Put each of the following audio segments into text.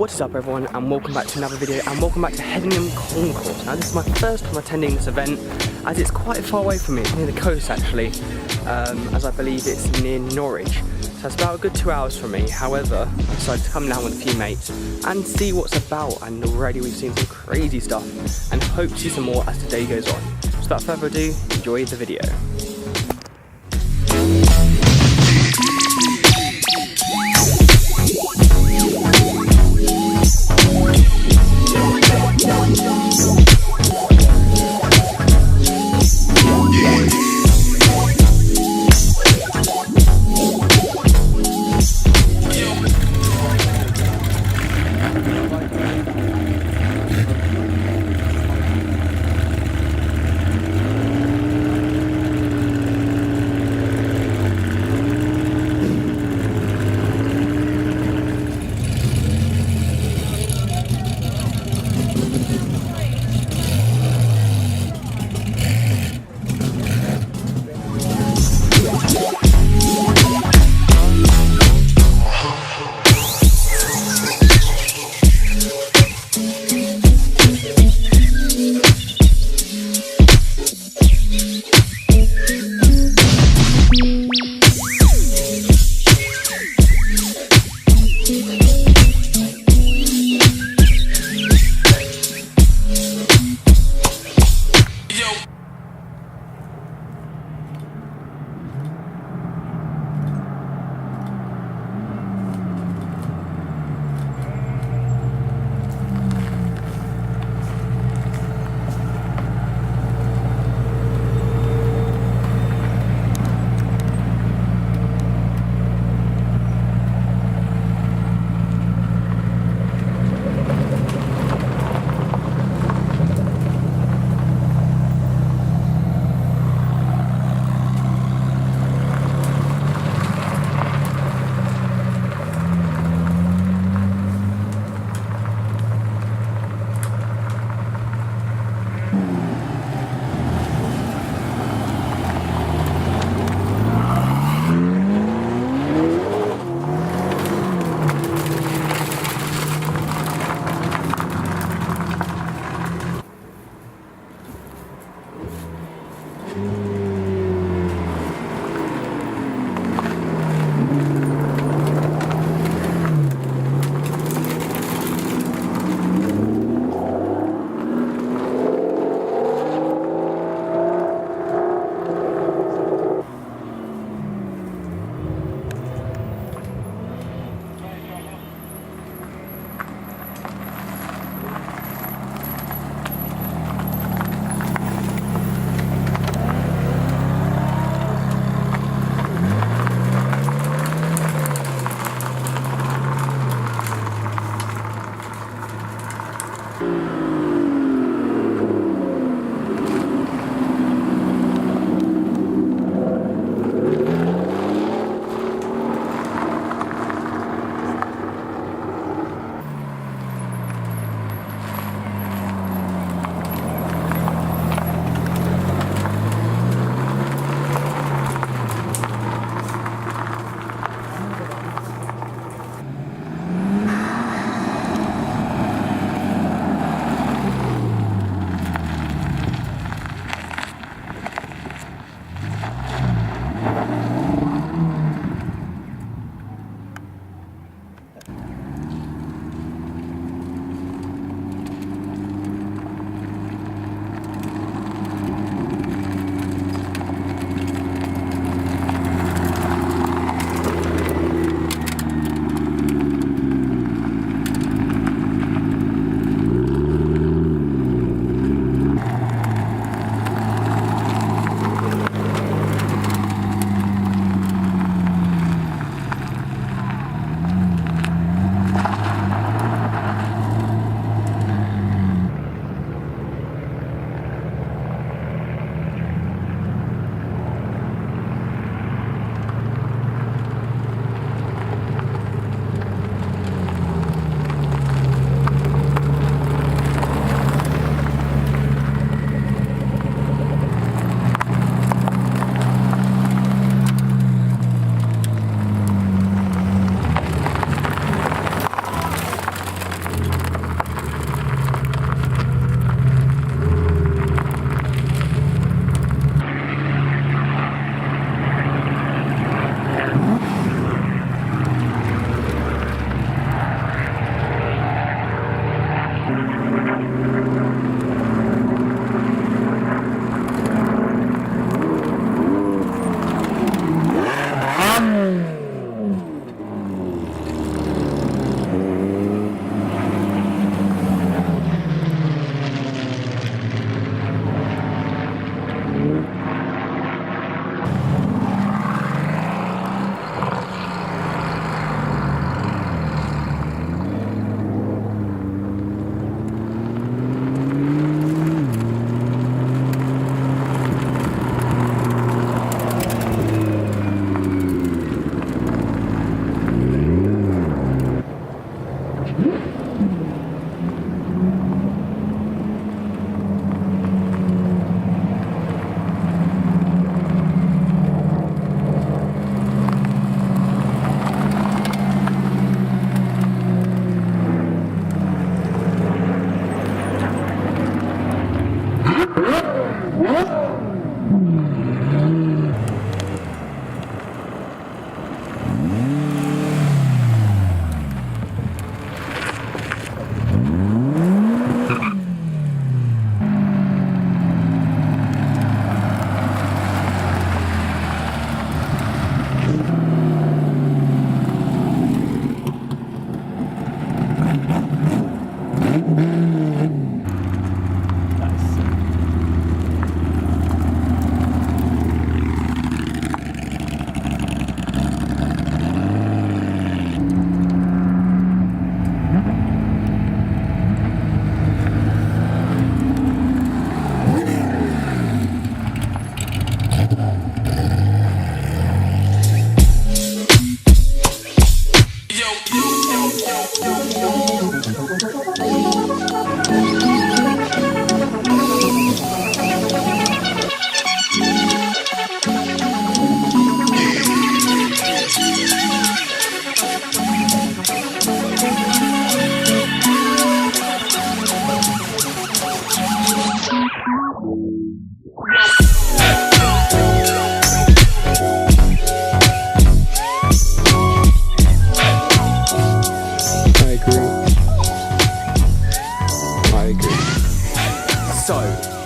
What is up everyone, and welcome back to another video, and welcome back to Heveningham Concours. Now this is my first time attending this event, as it's quite far away from me. It's near the coast actually, as I believe it's near Norwich. So it's about a good 2 hours from me. However, I decided to come down with a few mates and see what's about, and already we've seen some crazy stuff and hope to see some more as the day goes on. So without further ado, enjoy the video.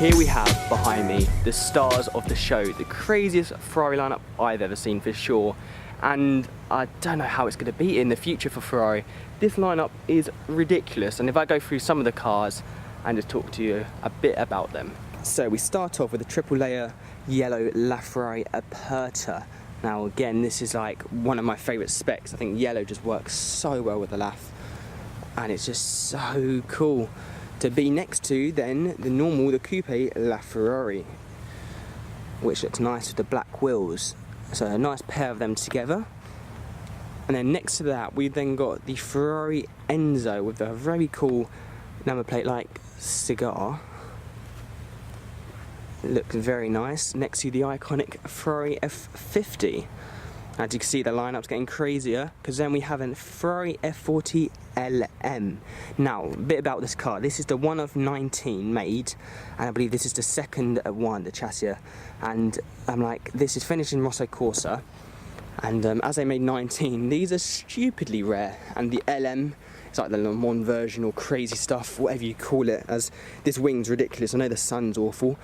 here we have behind me the stars of the show, the craziest Ferrari lineup I've ever seen for sure, and I don't know how it's going to be in the future for Ferrari. This lineup is ridiculous, and if I go through some of the cars and just talk to you a bit about them. So we start off with a triple layer yellow LaFerrari Aperta. Now again, this is like one of my favourite specs. I think yellow just works so well with the LaF, and it's just so cool. To be next to then the coupe LaFerrari, which looks nice with the black wheels. So a nice pair of them together. And then next to that we've then got the Ferrari Enzo with a very cool number plate like cigar. It looks very nice next to the iconic Ferrari F50. As you can see, the lineup's getting crazier, because then we have a Ferrari F40 LM. Now, a bit about this car. This is the one of 19 made, and I believe this is the second one, the chassis. And I'm like, this is finished in Rosso Corsa, and as they made 19, these are stupidly rare. And the LM, it's like the Le Mans version or crazy stuff, whatever you call it, as this wing's ridiculous. I know the sun's awful.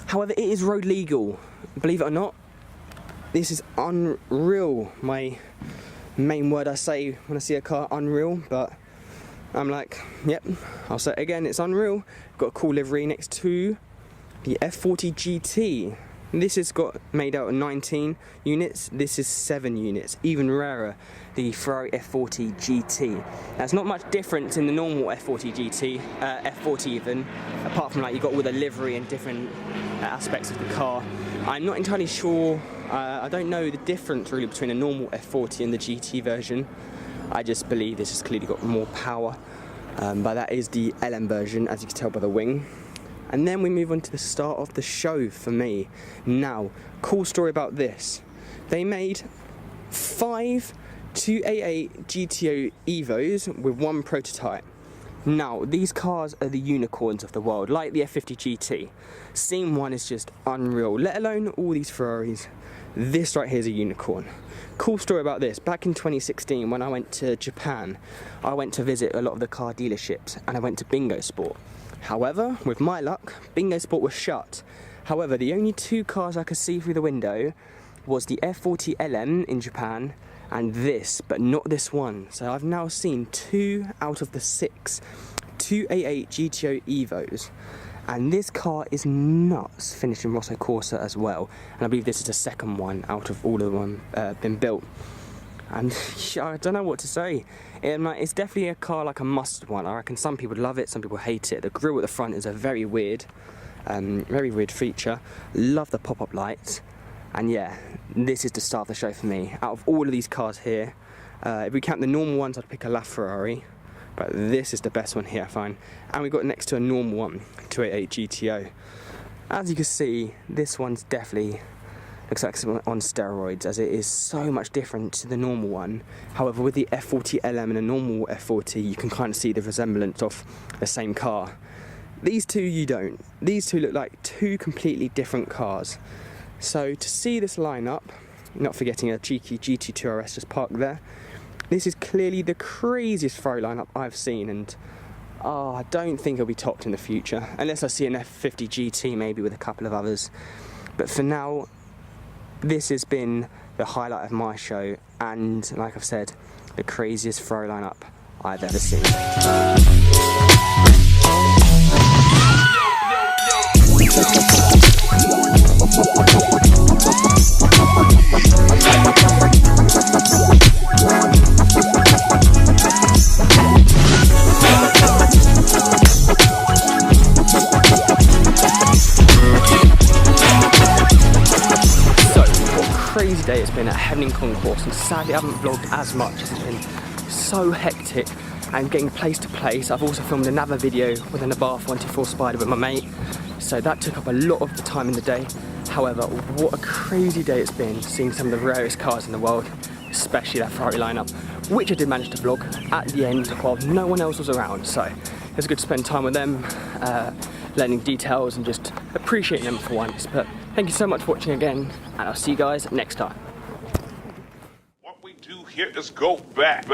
However, it is road legal, believe it or not. This is unreal. My main word I say when I see a car, unreal, but I'm like, yep, I'll say it again, it's unreal. Got a cool livery next to the F40 GT. This has got made out of 19 units, this is 7 units, even rarer, the Ferrari F40 GT. There's not much difference in the normal F40 GT, F40 even, apart from like you've got all the livery and different aspects of the car. I'm not entirely sure, I don't know the difference really between a normal F40 and the GT version. I just believe this has clearly got more power, but that is the LM version, as you can tell by the wing. And then we move on to the start of the show for me. Now, cool story about this. They made 5 288 GTO Evos with one prototype. Now, these cars are the unicorns of the world, like the F50 GT. Seeing one is just unreal, let alone all these Ferraris. This right here is a unicorn. Cool story about this. Back in 2016, when I went to Japan, I went to visit a lot of the car dealerships, and I went to Bingo Sport. However, with my luck, Bingo Sport was shut. However, the only 2 cars I could see through the window was the F40 LM in Japan and this, but not this one. So I've now seen 2 out of the 6 288 GTO Evos. And this car is nuts, finished in Rosso Corsa as well. And I believe this is the second one out of all of them been built. And I don't know what to say. It's definitely a car like a must one. I reckon some people love it, some people hate it. The grille at the front is a very weird feature. Love the pop-up lights. And yeah, this is the start of the show for me. Out of all of these cars here, if we count the normal ones, I'd pick a LaFerrari. But this is the best one here, I find. And we got next to a normal one, 288 GTO. As you can see, this one's definitely looks like it's on steroids, as it is so much different to the normal one. However, with the F40 LM and a normal F40, you can kind of see the resemblance of the same car. These two you don't. These two look like 2 completely different cars. So to see this lineup, not forgetting a cheeky GT2 RS just parked there, this is clearly the craziest Ferrari lineup I've seen, and I don't think it'll be topped in the future, unless I see an F50 GT maybe with a couple of others. But for now, this has been the highlight of my show, and like I've said, the craziest Ferrari lineup I've ever seen. Crazy day it's been at Heveningham Concours, and sadly I haven't vlogged as much. It's been so hectic and getting place to place. I've also filmed another video with an Abarth 124 Spider with my mate, so that took up a lot of the time in the day. However, what a crazy day it's been, seeing some of the rarest cars in the world, especially that Ferrari lineup, which I did manage to vlog at the end while no one else was around. So it was good to spend time with them, learning details and just appreciating them for once. But thank you so much for watching again, and I'll see you guys next time. What we do here is go back.